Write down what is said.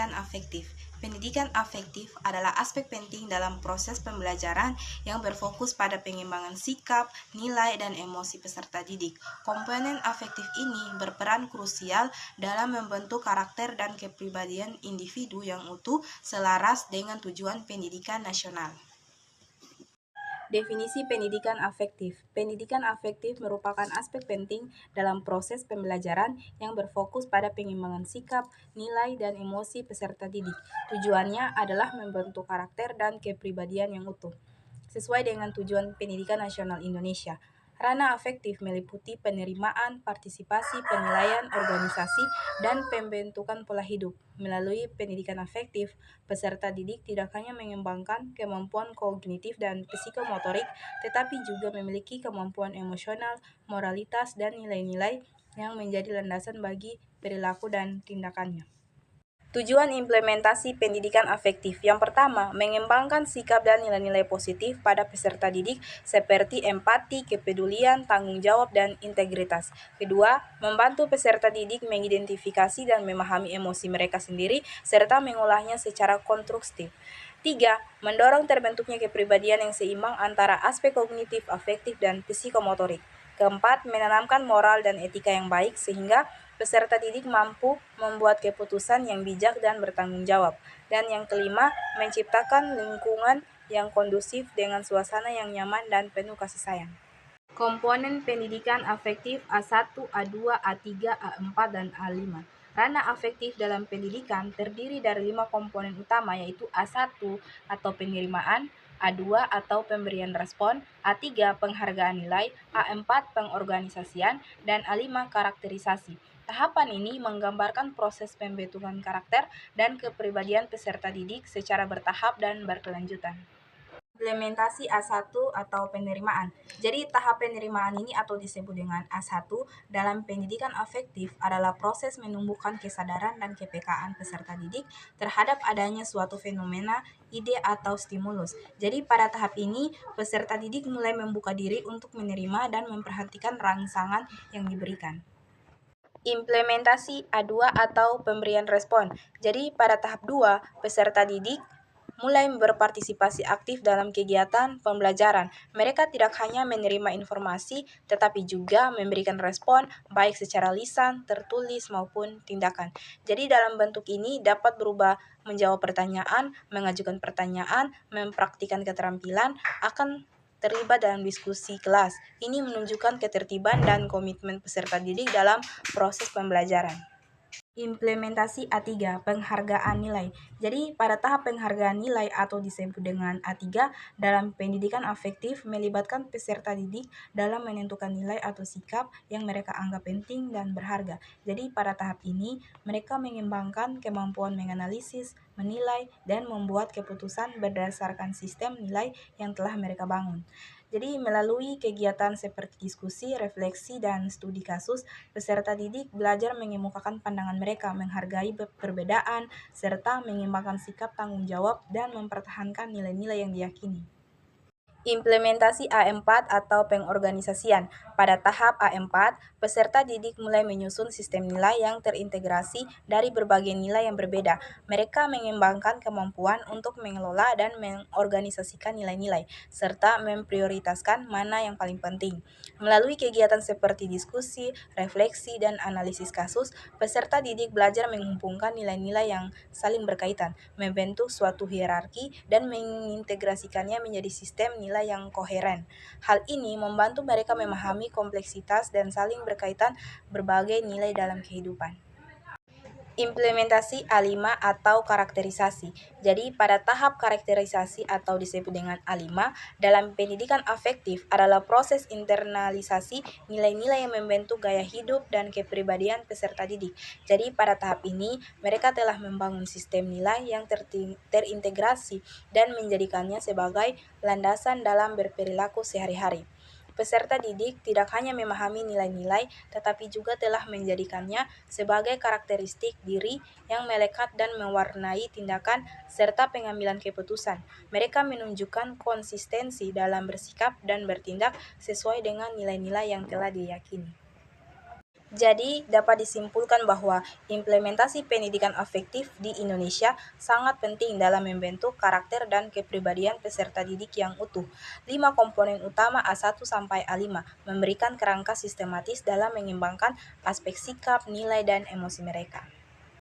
pendidikan afektif. Pendidikan afektif adalah aspek penting dalam proses pembelajaran yang berfokus pada pengembangan sikap, nilai, dan emosi peserta didik. Komponen afektif ini berperan krusial dalam membentuk karakter dan kepribadian individu yang utuh selaras dengan tujuan pendidikan nasional. Definisi pendidikan afektif. Pendidikan afektif merupakan aspek penting dalam proses pembelajaran yang berfokus pada pengembangan sikap, nilai, dan emosi peserta didik. Tujuannya adalah membentuk karakter dan kepribadian yang utuh. Sesuai dengan tujuan Pendidikan Nasional Indonesia, ranah afektif meliputi penerimaan, partisipasi, penilaian, organisasi, dan pembentukan pola hidup. Melalui pendidikan afektif, peserta didik tidak hanya mengembangkan kemampuan kognitif dan psikomotorik, tetapi juga memiliki kemampuan emosional, moralitas, dan nilai-nilai yang menjadi landasan bagi perilaku dan tindakannya. Tujuan implementasi pendidikan afektif. Yang pertama, mengembangkan sikap dan nilai-nilai positif pada peserta didik seperti empati, kepedulian, tanggung jawab, dan integritas. Kedua, membantu peserta didik mengidentifikasi dan memahami emosi mereka sendiri serta mengolahnya secara konstruktif. Tiga, mendorong terbentuknya kepribadian yang seimbang antara aspek kognitif, afektif, dan psikomotorik. Keempat, menanamkan moral dan etika yang baik sehingga peserta didik mampu membuat keputusan yang bijak dan bertanggung jawab. Dan yang kelima, menciptakan lingkungan yang kondusif dengan suasana yang nyaman dan penuh kasih sayang. Komponen pendidikan afektif A1, A2, A3, A4, dan A5. Ranah afektif dalam pendidikan terdiri dari 5 komponen utama yaitu A1 atau penerimaan, A2 atau pemberian respon, A3 penghargaan nilai, A4 pengorganisasian, dan A5 karakterisasi. Tahapan ini menggambarkan proses pembentukan karakter dan kepribadian peserta didik secara bertahap dan berkelanjutan. Implementasi A1 atau penerimaan. Jadi tahap penerimaan ini atau disebut dengan A1 dalam pendidikan afektif adalah proses menumbuhkan kesadaran dan kepekaan peserta didik terhadap adanya suatu fenomena, ide, atau stimulus. Jadi pada tahap ini peserta didik mulai membuka diri untuk menerima dan memperhatikan rangsangan yang diberikan. Implementasi A2 atau pemberian respon. Jadi pada tahap 2, peserta didik mulai berpartisipasi aktif dalam kegiatan pembelajaran. Mereka tidak hanya menerima informasi, tetapi juga memberikan respon, baik secara lisan, tertulis, maupun tindakan. Jadi dalam bentuk ini dapat berubah menjawab pertanyaan, mengajukan pertanyaan, mempraktikkan keterampilan, akan terlibat dalam diskusi kelas. Ini menunjukkan ketertiban dan komitmen peserta didik dalam proses pembelajaran. Implementasi A3, penghargaan nilai. Jadi pada tahap penghargaan nilai atau disebut dengan A3 dalam pendidikan afektif melibatkan peserta didik dalam menentukan nilai atau sikap yang mereka anggap penting dan berharga. Jadi pada tahap ini mereka mengembangkan kemampuan menganalisis, menilai, dan membuat keputusan berdasarkan sistem nilai yang telah mereka bangun. Jadi melalui kegiatan seperti diskusi, refleksi, dan studi kasus, peserta didik belajar mengemukakan pandangan mereka, menghargai perbedaan, serta mengembangkan sikap tanggung jawab dan mempertahankan nilai-nilai yang diyakini. Implementasi A4 atau pengorganisasian. Pada tahap A4, peserta didik mulai menyusun sistem nilai yang terintegrasi dari berbagai nilai yang berbeda. Mereka mengembangkan kemampuan untuk mengelola dan mengorganisasikan nilai-nilai, serta memprioritaskan mana yang paling penting. Melalui kegiatan seperti diskusi, refleksi, dan analisis kasus, peserta didik belajar menghubungkan nilai-nilai yang saling berkaitan, membentuk suatu hierarki, dan mengintegrasikannya menjadi sistem nilai yang koheren. Hal ini membantu mereka memahami kompleksitas dan saling berkaitan berbagai nilai dalam kehidupan. Implementasi A5 atau karakterisasi. Jadi pada tahap karakterisasi atau disebut dengan A5 dalam pendidikan afektif adalah proses internalisasi nilai-nilai yang membentuk gaya hidup dan kepribadian peserta didik. Jadi pada tahap ini mereka telah membangun sistem nilai yang terintegrasi dan menjadikannya sebagai landasan dalam berperilaku sehari-hari. Peserta didik tidak hanya memahami nilai-nilai, tetapi juga telah menjadikannya sebagai karakteristik diri yang melekat dan mewarnai tindakan serta pengambilan keputusan. Mereka menunjukkan konsistensi dalam bersikap dan bertindak sesuai dengan nilai-nilai yang telah diyakini. Jadi, dapat disimpulkan bahwa implementasi pendidikan afektif di Indonesia sangat penting dalam membentuk karakter dan kepribadian peserta didik yang utuh. 5 komponen utama A1 sampai A5 memberikan kerangka sistematis dalam mengembangkan aspek sikap, nilai, dan emosi mereka.